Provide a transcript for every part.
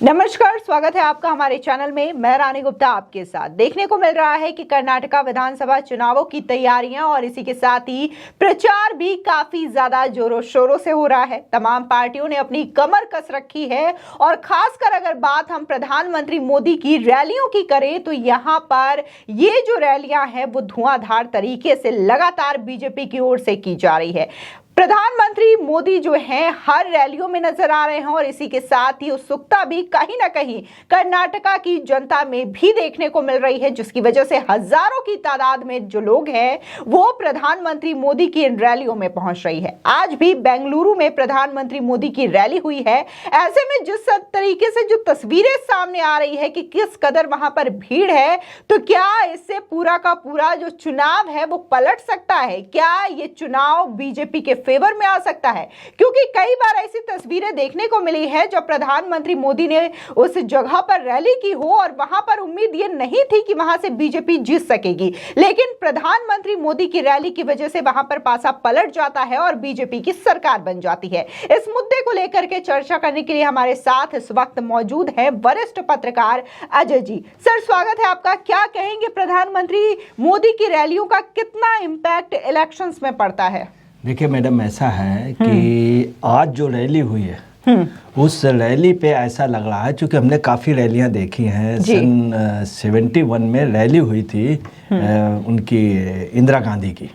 नमस्कार, स्वागत है आपका हमारे चैनल में। मैं रानी गुप्ता आपके साथ। देखने को मिल रहा है कि कर्नाटका विधानसभा चुनावों की तैयारियां और इसी के साथ ही प्रचार भी काफी ज्यादा जोरों शोरों से हो रहा है। तमाम पार्टियों ने अपनी कमर कस रखी है और खासकर अगर बात हम प्रधानमंत्री मोदी की रैलियों की करें तो यहाँ पर ये जो रैलियां हैं वो धुआंधार तरीके से लगातार बीजेपी की ओर से की जा रही है। प्रधानमंत्री मोदी जो हैं हर रैलियों में नजर आ रहे हैं और इसी के साथ ही उत्सुकता भी कहीं ना कहीं कर्नाटका की जनता में भी देखने को मिल रही है, जिसकी वजह से हजारों की तादाद में जो लोग हैं वो प्रधानमंत्री मोदी की इन रैलियों में पहुंच रही है। आज भी बेंगलुरु में प्रधानमंत्री मोदी की रैली हुई है। ऐसे में जिस तरीके से जो तस्वीरें सामने आ रही है कि किस कदर वहां पर भीड़ है, तो क्या इससे पूरा का पूरा जो चुनाव है वो पलट सकता है? क्या ये चुनाव बीजेपी के फेवर में आ सकता है? क्योंकि कई बार ऐसी तस्वीरें देखने को मिली है जब प्रधानमंत्री मोदी ने उस जगह पर रैली की हो और वहां पर उम्मीद ये नहीं थी कि वहां से बीजेपी जीत सकेगी, लेकिन प्रधानमंत्री मोदी की रैली की वजह से वहां पर पासा पलट जाता है और बीजेपी की सरकार बन जाती है। इस मुद्दे को लेकर के चर्चा करने के लिए हमारे साथ इस वक्त मौजूद हैं वरिष्ठ पत्रकार अजय जी। सर, स्वागत है आपका। क्या कहेंगे, प्रधानमंत्री मोदी की रैलियों का कितना इंपैक्ट इलेक्शंस में पड़ता है? देखिए मैडम, ऐसा है कि आज जो रैली हुई है उस रैली पे ऐसा लग रहा है, क्योंकि हमने काफ़ी रैलियां देखी हैं। सन 71 में रैली हुई थी उनकी इंदिरा गांधी की,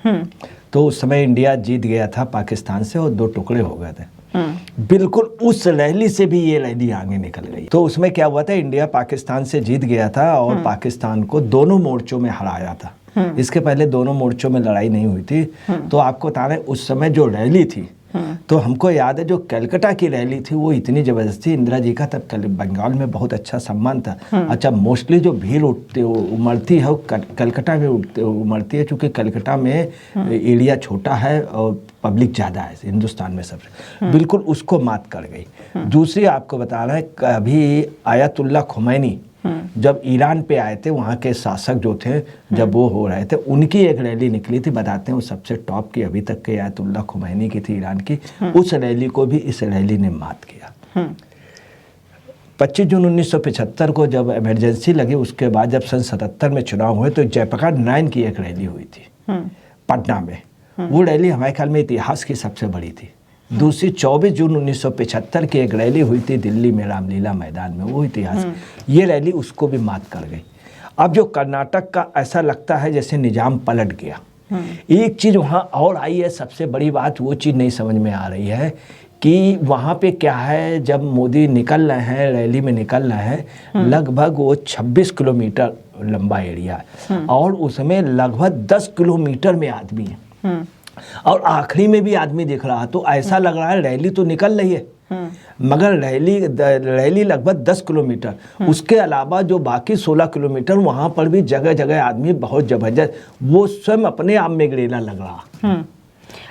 तो उस समय इंडिया जीत गया था पाकिस्तान से और 2 टुकड़े हो गए थे। बिल्कुल उस रैली से भी ये रैली आगे निकल गई। तो उसमें क्या हुआ था, इंडिया पाकिस्तान से जीत गया था और पाकिस्तान को दोनों मोर्चों में हराया था। इसके पहले दोनों मोर्चों में लड़ाई नहीं हुई थी। तो आपको बता रहे उस समय जो रैली थी, तो हमको याद है जो कलकत्ता की रैली थी वो इतनी जबरदस्त थी। इंदिरा जी का तब बंगाल में बहुत अच्छा सम्मान था। अच्छा, मोस्टली जो भीड़ उमड़ती है वो कलकत्ता में उमड़ती है, क्योंकि कलकत्ता में एरिया छोटा है और पब्लिक ज़्यादा है हिंदुस्तान में सबसे। बिल्कुल उसको मात कर गई। दूसरी आपको बता रहे हैं, कभी आयतुल्ला खुमैनी जब ईरान पे आए थे, वहाँ के शासक जो थे जब वो हो रहे थे, उनकी एक रैली निकली थी। बताते हैं वो सबसे टॉप की अभी तक के आयतुल्ला खुमैनी की थी, ईरान की। उस रैली को भी इस रैली ने मात किया। 25 जून 1975 को जब इमरजेंसी लगी, उसके बाद जब सन 77 में चुनाव हुए तो जयप्रकाश नारायण की एक रैली हुई थी पटना में। वो रैली हमारे ख्याल में इतिहास की सबसे बड़ी थी। दूसरी 24 जून 1975 की एक रैली हुई थी दिल्ली में रामलीला मैदान में, वो इतिहास। ये रैली उसको भी मात कर गई। अब जो कर्नाटक का ऐसा लगता है जैसे निजाम पलट गया। एक चीज़ वहाँ और आई है, सबसे बड़ी बात वो चीज़ नहीं समझ में आ रही है कि वहाँ पे क्या है, जब मोदी निकल रहे हैं, रैली में निकल रहे हैं, लगभग वो 26 किलोमीटर लंबा एरिया है और उसमें लगभग 10 किलोमीटर में आदमी है और आखिरी में भी आदमी दिख रहा। तो ऐसा लग रहा है रैली तो निकल रही है, मगर रैली लगभग 10 किलोमीटर, उसके अलावा जो बाकी 16 किलोमीटर वहाँ पर भी जगह जगह आदमी बहुत जबरदस्त, वो स्वयं अपने आप में गिरेला लग रहा।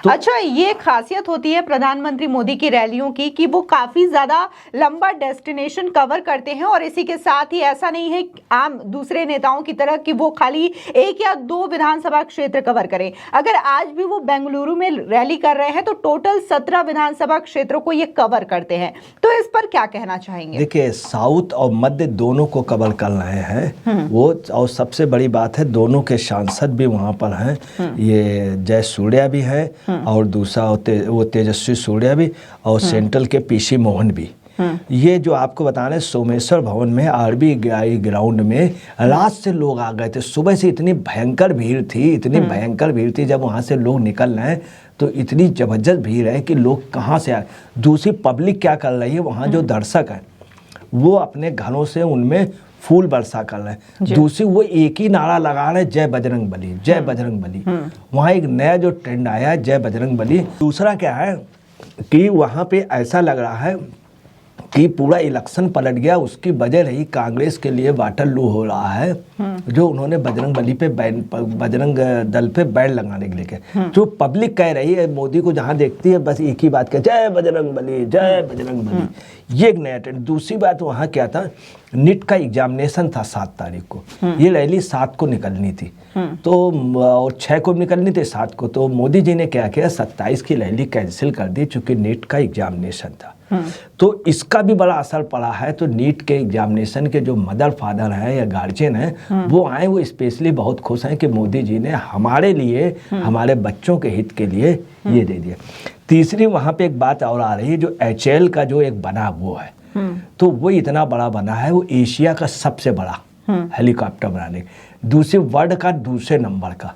तो अच्छा, ये खासियत होती है प्रधानमंत्री मोदी की रैलियों की कि वो काफी ज्यादा लंबा डेस्टिनेशन कवर करते हैं और इसी के साथ ही ऐसा नहीं है आम दूसरे नेताओं की तरह कि वो खाली 1 या 2 विधानसभा क्षेत्र कवर करें। अगर आज भी वो बेंगलुरु में रैली कर रहे हैं तो टोटल 17 विधानसभा क्षेत्रों को ये कवर करते हैं। तो इस पर क्या कहना चाहेंगे? देखिए, साउथ और मध्य दोनों को कवर कर रहे हैं वो, और सबसे बड़ी बात है दोनों के सांसद भी वहाँ पर हैं। ये जय सूर्या भी है और दूसरा वो तेजस्वी सूर्या भी, और सेंट्रल के पीसी मोहन भी। ये जो आपको बता रहे हैं, सोमेश्वर भवन में आरबी ग्राउंड में रात से लोग आ गए थे। सुबह से इतनी भयंकर भीड़ थी, इतनी भयंकर भीड़ थी। जब वहाँ से लोग निकल रहे हैं तो इतनी जबरदस्त भीड़ है कि लोग कहाँ से आए। दूसरी पब्लिक क्या कर रही है, वहाँ जो दर्शक हैं वो अपने घरों से उनमें फूल बरसा कर रहे हैं। दूसरी वो एक ही नारा लगा रहे हैं, जय बजरंग बली, जय बजरंग बली। वहाँ एक नया जो ट्रेंड आया है, जय बजरंग बली। दूसरा क्या है कि वहाँ पे ऐसा लग रहा है कि पूरा इलेक्शन पलट गया। उसकी वजह रही कांग्रेस के लिए वाटरलू हो रहा है, जो उन्होंने बजरंग बली पे बजरंग दल पे बैन लगाने के लिए। जो पब्लिक कह रही है मोदी को, जहाँ देखती है बस एक ही बात कह, जय बजरंग बली, जय बजरंग बली। ये एक नया ट्रेंड। दूसरी बात, वहाँ क्या था, नीट का एग्जामिनेशन था 7 तारीख को। ये रैली 7 को निकलनी थी, तो और 6 को निकलनी थी, 7 को। तो मोदी जी ने क्या किया, 27 की रैली कैंसिल कर दी, चूंकि नीट का एग्जामिनेशन था। तो इसका भी बड़ा असर पड़ा है। तो नीट के एग्जामिनेशन के जो मदर फादर हैं या गार्जियन हैं वो आए, वो स्पेशली बहुत खुश हैं कि मोदी जी ने हमारे लिए, हमारे बच्चों के हित के लिए ये दे दिया। तीसरी वहाँ पे एक बात और आ रही है, जो HAL का जो एक बना वो है, तो वो इतना बड़ा बना है, वो एशिया का सबसे बड़ा हेलीकॉप्टर बनाने, दूसरे वर्ल्ड का दूसरे नंबर का।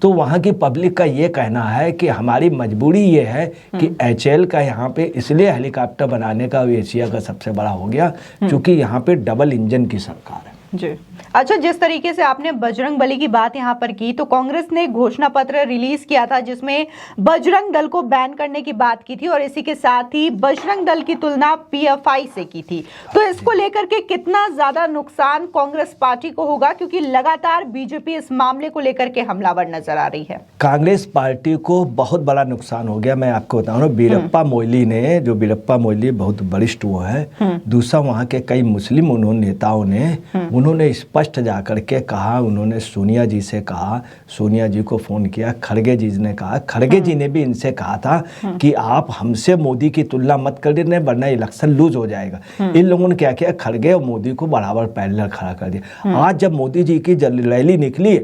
तो वहाँ की पब्लिक का ये कहना है कि हमारी मजबूरी ये है कि HAL का यहाँ पे इसलिए हेलीकॉप्टर बनाने का एशिया का सबसे बड़ा हो गया क्योंकि यहाँ पे डबल इंजन की सरकार है जी। अच्छा, जिस तरीके से आपने बजरंग बली की बात यहाँ पर की, तो कांग्रेस ने घोषणा पत्र रिलीज किया था जिसमें बजरंग दल को बैन करने की बात की थी और इसी के साथ ही बजरंग दल की तुलना PFI से की थी। तो इसको लेकर के कितना ज्यादा नुकसान कांग्रेस पार्टी को होगा, क्योंकि लगातार बीजेपी इस मामले को लेकर के हमलावर नजर आ रही है। कांग्रेस पार्टी को बहुत बड़ा नुकसान हो गया। मैं आपको बताऊं ना, वीरप्पा मोइली ने, जो वीरप्पा मोइली बहुत वरिष्ठ वो है, दूसरा वहाँ के कई मुस्लिम उन्होंने नेताओं ने उन्होंने स्पष्ट जाकर के कहा, उन्होंने सोनिया जी से कहा, सोनिया जी को फोन किया, खड़गे जी ने कहा, खड़गे जी ने भी इनसे कहा था कि आप हमसे मोदी की तुलना मत कर देना वरना इलेक्शन लूज हो जाएगा। इन लोगों ने क्या किया, खड़गे और मोदी को बराबर पैरेलल खड़ा कर दिया। आज जब मोदी जी की रैली निकली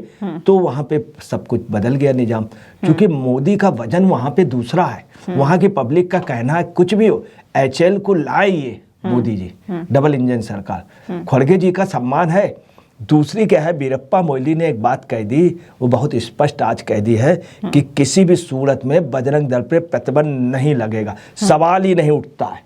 तो वहां पे सब कुछ बदल गया निजाम, क्योंकि मोदी का वजन वहां पे दूसरा है। वहां की पब्लिक का कहना है कुछ भी हो, HAL को लाइए मोदी जी, डबल इंजन सरकार, खड़गे जी का सम्मान है। दूसरी क्या है, वीरप्पा मोइली ने एक बात कह दी, वो बहुत स्पष्ट आज कह दी है कि किसी भी सूरत में बजरंग दल पे प्रतिबंध नहीं लगेगा, सवाल ही नहीं उठता है।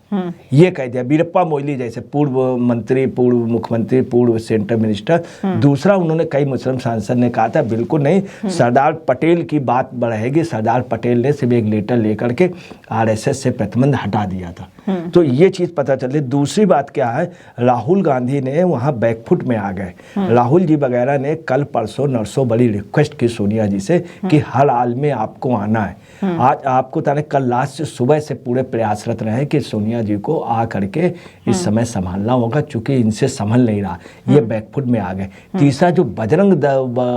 ये कह दिया वीरप्पा मोइली जैसे पूर्व मंत्री, पूर्व मुख्यमंत्री, पूर्व सेंट्रल मिनिस्टर। दूसरा, उन्होंने कई मुस्लिम सांसद ने कहा था बिल्कुल नहीं, सरदार पटेल की बात बढ़ेगी। सरदार पटेल ने सिर्फ एक लेटर लेकर के RSS से प्रतिबंध हटा दिया था। तो ये चीज पता चली। दूसरी बात क्या है, राहुल गांधी ने वहाँ बैकफुट में आ गए। राहुल जी वगैरह ने कल परसों नरसों बड़ी रिक्वेस्ट की सोनिया जी से कि हर हाल में आपको आना है। आज आपको ताने कल रात से सुबह से पूरे प्रयासरत रहे कि सोनिया जी को आ करके इस समय संभालना होगा, चूंकि इनसे संभल नहीं रहा, ये बैकफुट में आ गए। तीसरा, जो बजरंग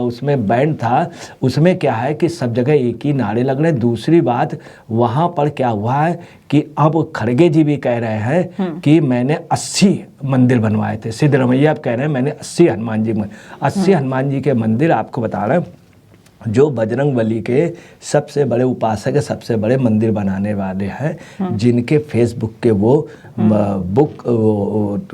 उसमें बैंड था, उसमें क्या है कि सब जगह एक ही नारे लग रहे। दूसरी बात, वहाँ पर क्या हुआ है कि अब खड़गे जी भी कह रहे हैं कि मैंने 80 मंदिर बनवाए थे। सिद्धरमैया कह रहे हैं मैंने 80 हनुमान जी 80 हनुमान जी के मंदिर आपको बता रहे हैं, जो बजरंग बली के सबसे बड़े उपासक है, सबसे बड़े मंदिर बनाने वाले हैं, जिनके फेसबुक के वो बुक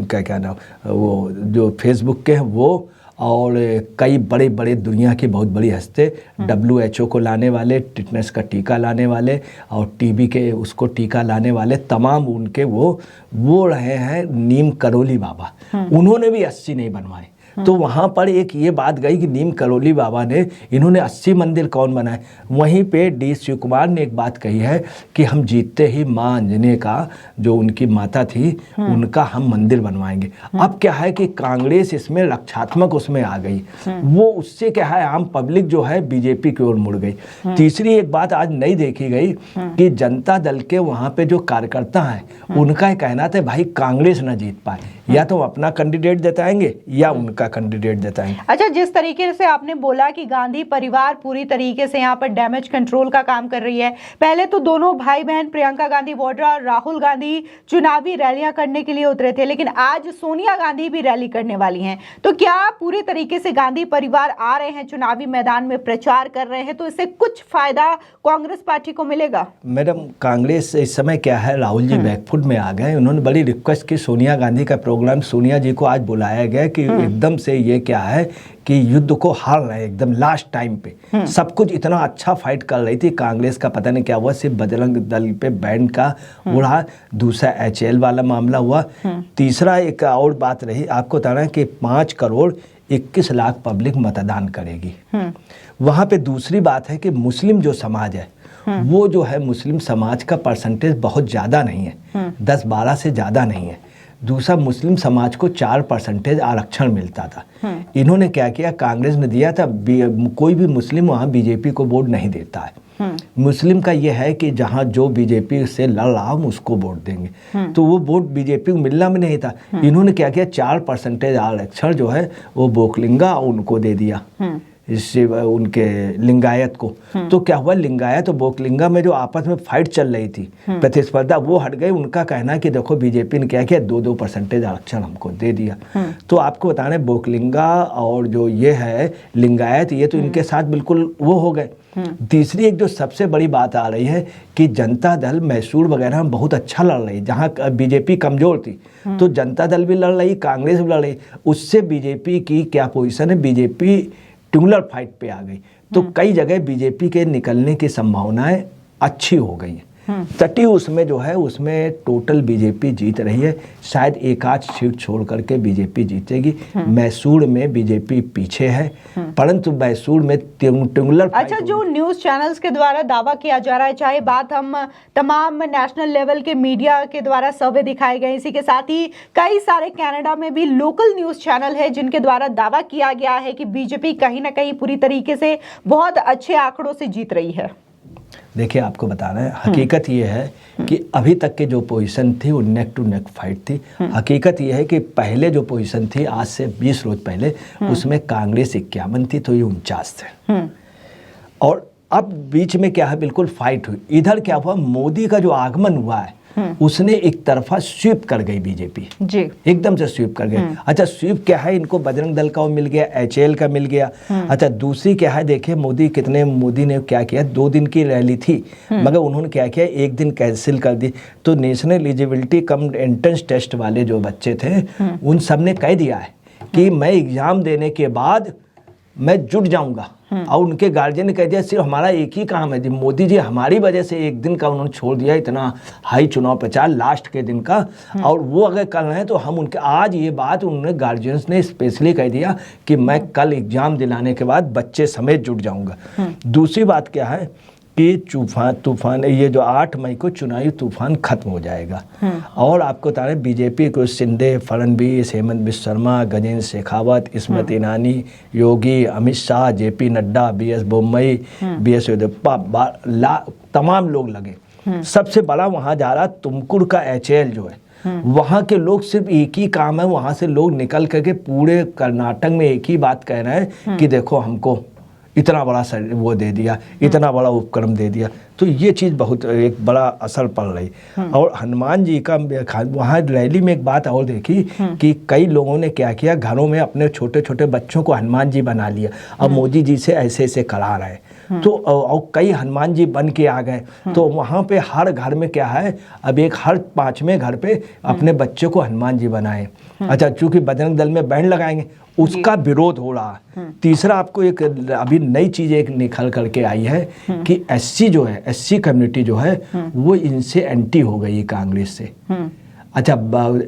क्या नाम, वो जो फेसबुक के हैं वो, और कई बड़े बड़े दुनिया की बहुत बड़ी हस्ती, WHO को लाने वाले, टिटनेस का टीका लाने वाले और TB के उसको टीका लाने वाले, तमाम उनके वो रहे हैं। नीम करोली बाबा, उन्होंने भी 80 नहीं बनवाए। तो वहाँ पर एक ये बात गई कि नीम करोली बाबा ने, इन्होंने 80 मंदिर कौन बनाए। वहीं पे D शिव कुमार ने एक बात कही है कि हम जीतते ही माँ अंजनी का, जो उनकी माता थी, उनका हम मंदिर बनवाएंगे। अब क्या है कि कांग्रेस इसमें रक्षात्मक उसमें आ गई, वो उससे क्या है आम पब्लिक जो है बीजेपी की ओर मुड़ गई। तीसरी एक बात आज नहीं देखी गई कि जनता दल के वहाँ पे जो कार्यकर्ता हैं, उनका कहना था भाई कांग्रेस ना जीत पाए, या तो अपना कैंडिडेट जताएंगे या उनका कैंडिडेट जताएंगे। अच्छा, जिस तरीके से आपने बोला कि गांधी परिवार पूरी तरीके से यहाँ पर डैमेज कंट्रोल का काम कर रही है, पहले तो दोनों भाई बहन प्रियंका गांधी वाड्रा और राहुल गांधी चुनावी रैलियां करने के लिए उतरे थे, लेकिन आज सोनिया गांधी भी रैली करने वाली हैं। तो क्या पूरी तरीके से गांधी परिवार आ रहे हैं, चुनावी मैदान में प्रचार कर रहे हैं, तो इससे कुछ फायदा कांग्रेस पार्टी को मिलेगा? मैडम, कांग्रेस इस समय क्या है, राहुल जी बैकफुट में आ गए। उन्होंने बड़ी रिक्वेस्ट की, सोनिया गांधी का प्रोग्राम सोनिया जी को आज बुलाया गया कि एकदम से ये क्या है कि युद्ध को हार रहे हैं एकदम लास्ट टाइम पे। सब कुछ इतना अच्छा फाइट कर रही थी कांग्रेस का, पता नहीं क्या हुआ, सिर्फ बजरंग दल पे बैंड का उड़ा। दूसरा HAL वाला मामला हुआ। तीसरा एक और बात रही, आपको बताना है कि 5 करोड़ 21 लाख पब्लिक मतदान करेगी वहाँ पे। दूसरी बात है कि मुस्लिम जो समाज है, वो जो है मुस्लिम समाज का परसेंटेज बहुत ज़्यादा नहीं है, 10-12 से ज़्यादा नहीं है। दूसरा, मुस्लिम समाज को 4% आरक्षण मिलता था। इन्होंने क्या किया, कांग्रेस ने दिया था, कोई भी मुस्लिम वहाँ बीजेपी को वोट नहीं देता है। मुस्लिम का यह है कि जहाँ जो बीजेपी से लड़ रहा हम उसको वोट देंगे, तो वो वोट बीजेपी को मिलना भी नहीं था। इन्होंने क्या किया, 4% आरक्षण जो है वो बोकलिंगा उनको दे दिया। उनके लिंगायत को। तो क्या हुआ, लिंगायत और बोकलिंगा में जो आपस में फाइट चल रही थी, प्रतिस्पर्धा, वो हट गई। उनका कहना है कि देखो बीजेपी ने क्या किया, 2% आरक्षण हमको दे दिया। तो आपको बता रहे बोकलिंगा और जो ये है लिंगायत, ये तो इनके साथ बिल्कुल वो हो गए। तीसरी एक जो सबसे बड़ी बात आ रही है कि जनता दल मैसूर वगैरह में बहुत अच्छा लड़ रही, जहाँ बीजेपी कमजोर थी तो जनता दल भी लड़ रही, कांग्रेस भी लड़ रही। उससे बीजेपी की क्या पोजीशन है, बीजेपी ट्यूबुलर फाइट पे आ गई। तो कई जगह बीजेपी के निकलने की संभावनाएं अच्छी हो गई हैं। तटी उसमें जो है उसमें टोटल बीजेपी जीत रही है, शायद एक आध सीट छोड़ करके बीजेपी जीतेगी। मैसूर में बीजेपी पीछे है, परंतु मैसूर में ट्यूबुलर। अच्छा, जो न्यूज चैनल्स के द्वारा दावा किया जा रहा है, चाहे बात हम तमाम नेशनल लेवल के मीडिया के द्वारा सर्वे दिखाए गए, इसी के साथ ही कई सारे कनाडा में भी लोकल न्यूज चैनल है जिनके द्वारा दावा किया गया है कि बीजेपी कहीं ना कहीं पूरी तरीके से बहुत अच्छे आंकड़ों से जीत रही है। देखिए, आपको बता रहे हैं, हकीकत ये है कि अभी तक के जो पोजीशन थी वो नेक टू नेक फाइट थी। हकीकत ये है कि पहले जो पोजीशन थी आज से 20 रोज पहले, उसमें कांग्रेस 51 थी तो ये 49 थे। और अब बीच में क्या है, बिल्कुल फाइट हुई। इधर क्या हुआ, मोदी का जो आगमन हुआ है उसने एक तरफा स्वीप कर गई बीजेपी जी, एकदम से स्वीप कर गई। अच्छा, स्वीप क्या है, इनको बजरंग दल का वो मिल गया, HAL का मिल गया। अच्छा, दूसरी क्या है, देखिए मोदी ने क्या किया, 2 दिन की रैली थी मगर उन्होंने क्या किया, 1 दिन कैंसिल कर दी। तो national eligibility cum entrance test वाले जो बच्चे थे उन सब ने कह दिया है कि मैं एग्जाम देने के बाद मैं जुट जाऊंगा। और उनके गार्जियन ने कह दिया सिर्फ हमारा एक ही काम है जी, मोदी जी हमारी वजह से 1 दिन का उन्होंने छोड़ दिया, इतना हाई चुनाव प्रचार लास्ट के दिन का, और वो अगर कर रहे हैं तो हम उनके, आज ये बात उन्होंने गार्जियंस ने स्पेशली कह दिया कि मैं कल एग्जाम दिलाने के बाद बच्चे समेत जुट जाऊंगा। दूसरी बात क्या है कि तूफान ये जो 8 मई को चुनावी तूफान खत्म हो जाएगा। और आपको बता रहे बीजेपी को शिंदे, फडणवीस, हेमंत बिश्व शर्मा, गजेंद्र शेखावत, स्मृति ईरानी, योगी, Amit Shah, JP Nadda, BS Bommai, BS Yediyurappa, तमाम लोग लगे। सबसे बड़ा वहाँ जा रहा तुमकुर का HAL जो है, वहाँ के लोग सिर्फ एक ही काम है, वहाँ से लोग निकल करके पूरे कर्नाटक में एक ही बात कह रहे हैं कि देखो हमको इतना बड़ा वो दे दिया, इतना बड़ा उपक्रम दे दिया। तो ये चीज़ बहुत एक बड़ा असर पड़ रही। और हनुमान जी का वहाँ रैली में एक बात और देखी कि कई लोगों ने क्या किया, घरों में अपने छोटे छोटे बच्चों को हनुमान जी बना लिया, अब मोदी जी से ऐसे ऐसे करा रहे हैं। तो और कई हनुमान जी बन के आ गए। तो वहाँ पे हर घर में क्या है, अब हर 5वें घर पे अपने बच्चे को हनुमान जी बनाए। अच्छा, चूंकि बजरंग दल में बैंड लगाएंगे, उसका विरोध हो रहा है। तीसरा आपको एक अभी नई चीज एक निकल करके आई है कि SC जो है, SC कम्युनिटी जो है वो इनसे एंटी हो गई कांग्रेस से। अच्छा,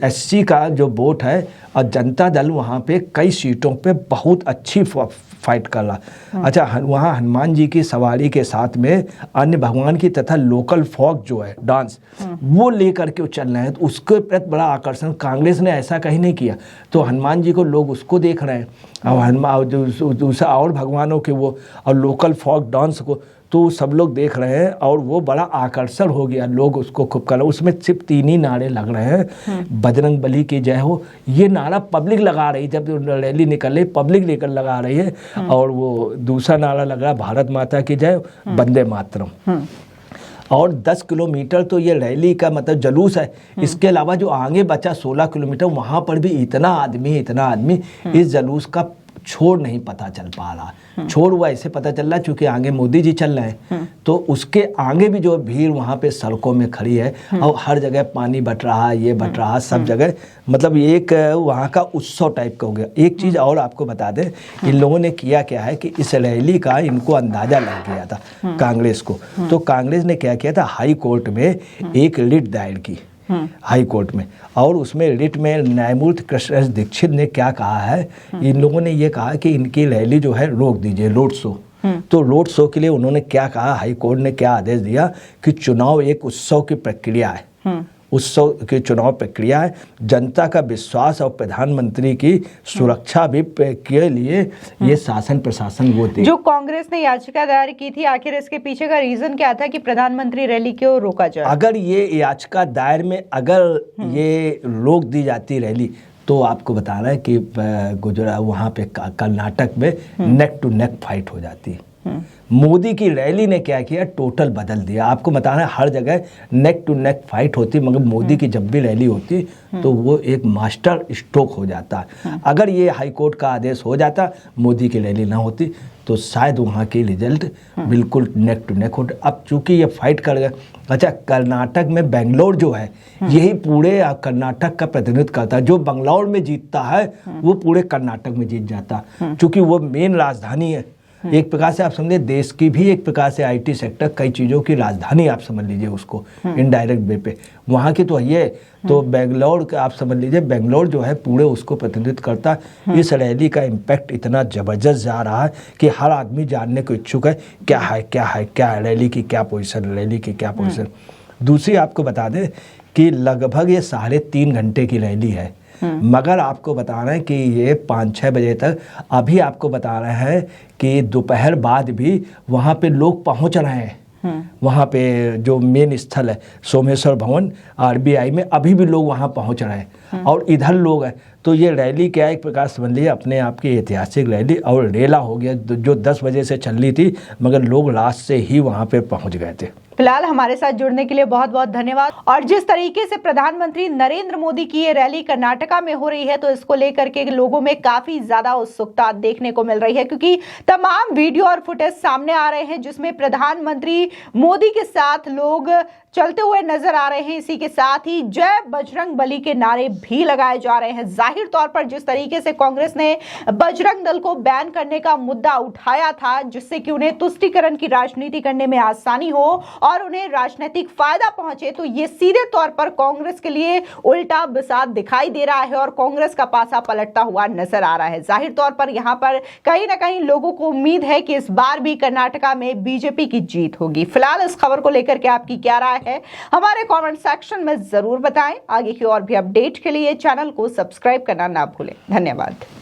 SC का जो वोट है और जनता दल वहाँ पे कई सीटों पे बहुत अच्छी फाइट कर रहा। अच्छा, वहाँ हनुमान जी की सवारी के साथ में अन्य भगवान की तथा लोकल फोक जो है डांस, वो लेकर के चल रहे हैं। तो उसके प्रति बड़ा आकर्षण, कांग्रेस ने ऐसा कहीं नहीं किया। तो हनुमान जी को लोग उसको देख रहे हैं और हनुमान दूसरा और भगवानों के वो और लोकल फोक डांस को तो सब लोग देख रहे हैं और वो बड़ा आकर्षण हो गया, लोग उसको खूब कर रहे हैं। उसमें सिर्फ 3 ही नारे लग रहे हैं, बजरंग बली की जय हो, ये नारा पब्लिक लगा रही, जब रैली निकल रही पब्लिक लेकर लगा रही है। और वो दूसरा नारा लग रहा है भारत माता की जय, वंदे मातरम। और 10 किलोमीटर तो ये रैली का मतलब जुलूस है। इसके अलावा जो आगे बचा 16 किलोमीटर, वहाँ पर भी इतना आदमी इस जुलूस का छोड़ नहीं पता चल पा रहा। छोड़ हुआ ऐसे पता चल रहा क्योंकि आगे मोदी जी चल रहे हैं, तो उसके आगे भी जो भीड़ वहाँ पे सड़कों में खड़ी है और हर जगह पानी बट रहा, ये बट रहा, सब जगह मतलब एक वहाँ का उत्सव टाइप का हो गया। एक चीज़ और आपको बता दें, इन लोगों ने किया क्या है कि इस रैली का इनको अंदाज़ा लग गया था कांग्रेस को। तो कांग्रेस ने क्या किया था, हाई कोर्ट में एक रिट दायर की हाई कोर्ट में, और उसमें रिट में न्यायमूर्ति कृष्ण दीक्षित ने क्या कहा है, इन लोगों ने ये कहा कि इनकी रैली जो है रोक दीजिए, रोड शो। तो रोड शो के लिए उन्होंने क्या कहा, हाई कोर्ट ने क्या आदेश दिया कि चुनाव एक उत्सव की प्रक्रिया है, उत्सव की चुनाव प्रक्रिया है, जनता का विश्वास और प्रधानमंत्री की सुरक्षा भी के लिए ये शासन प्रशासन वो दे। जो कांग्रेस ने याचिका दायर की थी, आखिर इसके पीछे का रीजन क्या था कि प्रधानमंत्री रैली क्यों रोका जाए? अगर ये याचिका दायर में अगर ये रोक दी जाती रैली तो आपको बता रहा है कि गुजरात वहाँ पे कर्नाटक में नेक टू नेक फाइट हो जाती है। मोदी की रैली ने क्या किया, टोटल बदल दिया। आपको बताना है हर जगह नेक टू नेक फाइट होती, मगर मोदी की जब भी रैली होती तो वो एक मास्टर स्ट्रोक हो जाता। अगर ये हाई कोर्ट का आदेश हो जाता, मोदी की रैली ना होती, तो शायद वहाँ की रिजल्ट बिल्कुल नेक टू नेक होते। अब चूंकि ये फाइट कर गए, अच्छा कर्नाटक में बेंगलोर जो है यही पूरे कर्नाटक का प्रतिनिधित्व करता है। जो बेंगलोर में जीतता है वो पूरे कर्नाटक में जीत जाता, चूंकि वो मेन राजधानी है। एक प्रकार से आप समझिए देश की भी एक प्रकार से आईटी सेक्टर कई चीज़ों की राजधानी आप समझ लीजिए उसको इनडायरेक्ट वे पे, वहाँ की तो ये तो बेंगलोर का आप समझ लीजिए, बेंगलोर जो है पूरे उसको प्रतिनिधित्व करता है। इस रैली का इम्पैक्ट इतना ज़बरदस्त जा रहा है कि हर आदमी जानने को इच्छुक है क्या है क्या है क्या है, रैली की क्या पोजीशन, रैली की क्या पोजीशन। दूसरी आपको बता दें कि लगभग ये 3.5 घंटे की रैली है, मगर आपको बता रहे हैं कि ये 5-6 बजे तक, अभी आपको बता रहे हैं कि दोपहर बाद भी वहाँ पे लोग पहुँच रहे हैं। वहाँ पे जो मेन स्थल है सोमेश्वर भवन RBI में, अभी भी लोग वहाँ पहुँच रहे हैं और इधर लोग हैं। तो ये रैली क्या एक प्रकार समझ लीजिए अपने आप की ऐतिहासिक रैली और रेला हो गया, जो 10 बजे से चल रही थी, मगर लोग रात से ही वहाँ पे पहुँच गए थे। फिलहाल हमारे साथ जुड़ने के लिए बहुत बहुत धन्यवाद। और जिस तरीके से प्रधानमंत्री नरेंद्र मोदी की ये रैली कर्नाटका में हो रही है, तो इसको लेकर के लोगों में काफी ज्यादा उत्सुकता देखने को मिल रही है, क्योंकि तमाम वीडियो और फुटेज सामने आ रहे हैं जिसमें प्रधानमंत्री मोदी के साथ लोग चलते हुए नजर आ रहे हैं। इसी के साथ ही जय बजरंग बली के नारे भी लगाए जा रहे हैं। जाहिर तौर पर जिस तरीके से कांग्रेस ने बजरंग दल को बैन करने का मुद्दा उठाया था, जिससे कि उन्हें तुष्टीकरण की राजनीति करने में आसानी हो और उन्हें राजनीतिक फायदा पहुंचे, तो ये सीधे तौर पर कांग्रेस के लिए उल्टा बिसात दिखाई दे रहा है और कांग्रेस का पासा पलटता हुआ नजर आ रहा है। जाहिर तौर पर यहां पर कहीं ना कहीं लोगों को उम्मीद है कि इस बार भी कर्नाटका में बीजेपी की जीत होगी। फिलहाल इस खबर को लेकर के आपकी क्या राय है, हमारे कमेंट सेक्शन में जरूर बताएं। आगे की और भी अपडेट के लिए चैनल को सब्सक्राइब करना ना भूलें। धन्यवाद।